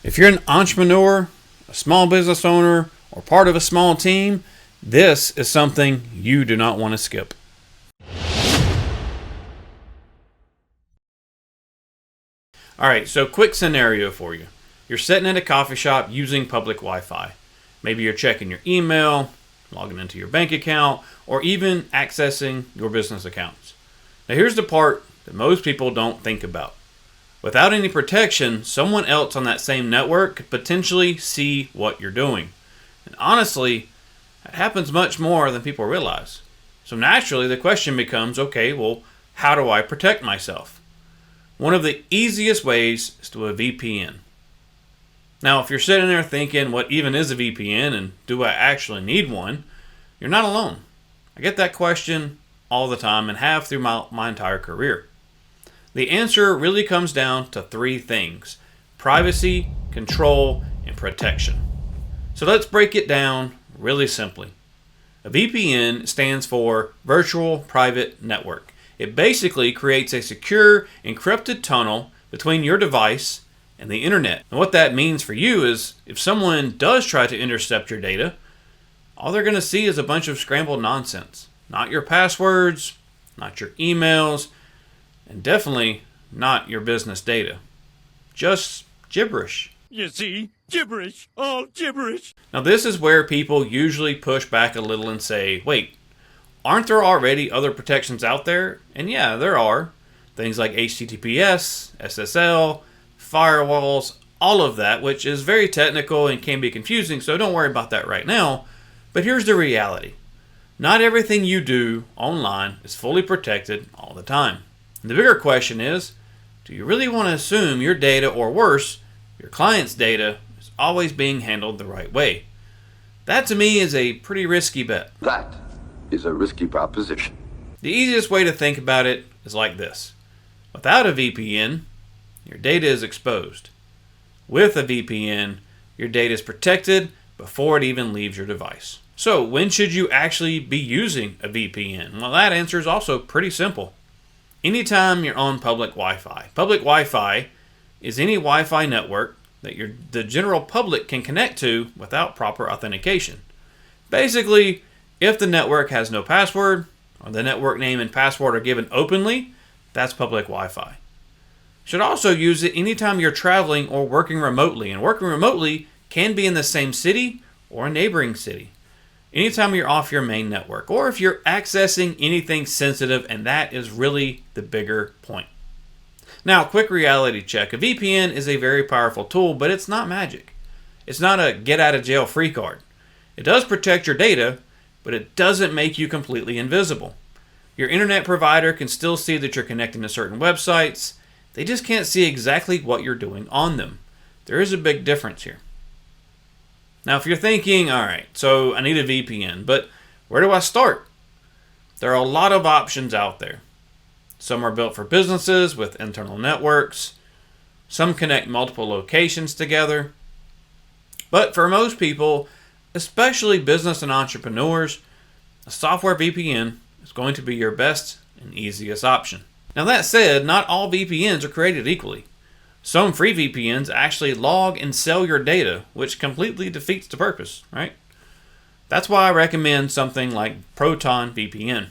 If you're an entrepreneur, a small business owner, or part of a small team, this is something you do not want to skip. Alright, so quick scenario for you. You're sitting at a coffee shop using public Wi-Fi. Maybe you're checking your email, logging into your bank account, or even accessing your business accounts. Now here's the part that most people don't think about. Without any protection, someone else on that same network could potentially see what you're doing. And honestly, that happens much more than people realize. So naturally, the question becomes, okay, well, how do I protect myself? One of the easiest ways is through a VPN. Now, if you're sitting there thinking, what even is a VPN and do I actually need one? You're not alone. I get that question all the time and have through my entire career. The answer really comes down to three things: privacy, control, and protection. So let's break it down really simply. A VPN stands for Virtual Private Network. It basically creates a secure, encrypted tunnel between your device and the internet. And what that means for you is if someone does try to intercept your data, all they're going to see is a bunch of scrambled nonsense. Not your passwords, not your emails, and definitely not your business data. Just gibberish. You see? Gibberish. All gibberish. Now this is where people usually push back a little and say, wait, aren't there already other protections out there? And yeah, there are. Things like HTTPS, SSL, firewalls, all of that, which is very technical and can be confusing, so don't worry about that right now. But here's the reality. Not everything you do online is fully protected all the time. And the bigger question is, do you really want to assume your data, or worse, your client's data, is always being handled the right way? That to me is a pretty risky bet. That is a risky proposition. The easiest way to think about it is like this. Without a VPN, your data is exposed. With a VPN, your data is protected before it even leaves your device. So when should you actually be using a VPN? Well, that answer is also pretty simple. Anytime you're on public Wi-Fi. Public Wi-Fi is any Wi-Fi network that the general public can connect to without proper authentication. Basically, if the network has no password, or the network name and password are given openly, that's public Wi-Fi. You should also use it anytime you're traveling or working remotely. And working remotely can be in the same city or a neighboring city. Anytime you're off your main network, or if you're accessing anything sensitive, and that is really the bigger point. Now, quick reality check. A VPN is a very powerful tool, but it's not magic. It's not a get out of jail free card. It does protect your data, but it doesn't make you completely invisible. Your internet provider can still see that you're connecting to certain websites. They just can't see exactly what you're doing on them. There is a big difference here. Now, if you're thinking, all right, so I need a VPN, but where do I start? There are a lot of options out there. Some are built for businesses with internal networks. Some connect multiple locations together. But for most people, especially business and entrepreneurs, a software VPN is going to be your best and easiest option. Now that said, not all VPNs are created equally. Some free VPNs actually log and sell your data, which completely defeats the purpose, right? That's why I recommend something like Proton VPN.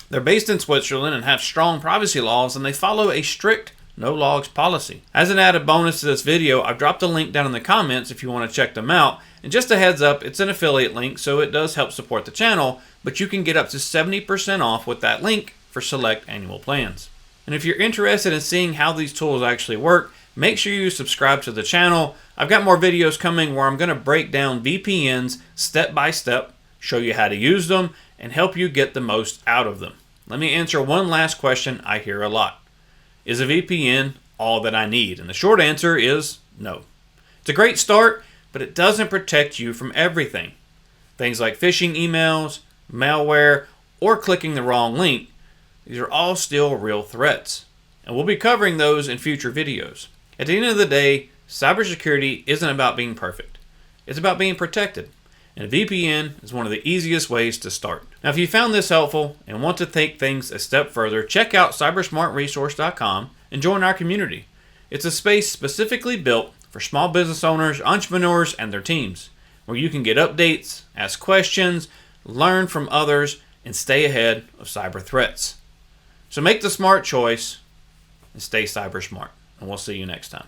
They're based in Switzerland and have strong privacy laws, and they follow a strict no logs policy. As an added bonus to this video, I've dropped a link down in the comments if you want to check them out. And just a heads up, it's an affiliate link, so it does help support the channel, but you can get up to 70% off with that link for select annual plans. And if you're interested in seeing how these tools actually work, make sure you subscribe to the channel. I've got more videos coming where I'm going to break down VPNs step by step, show you how to use them, and help you get the most out of them. Let me answer one last question I hear a lot. Is a VPN all that I need? And the short answer is no. It's a great start, but it doesn't protect you from everything. Things like phishing emails, malware, or clicking the wrong link. These are all still real threats, and we'll be covering those in future videos. At the end of the day, cybersecurity isn't about being perfect. It's about being protected, and a VPN is one of the easiest ways to start. Now, if you found this helpful and want to take things a step further, check out cybersmartresource.com and join our community. It's a space specifically built for small business owners, entrepreneurs, and their teams, where you can get updates, ask questions, learn from others, and stay ahead of cyber threats. So make the smart choice and stay cyber smart. And we'll see you next time.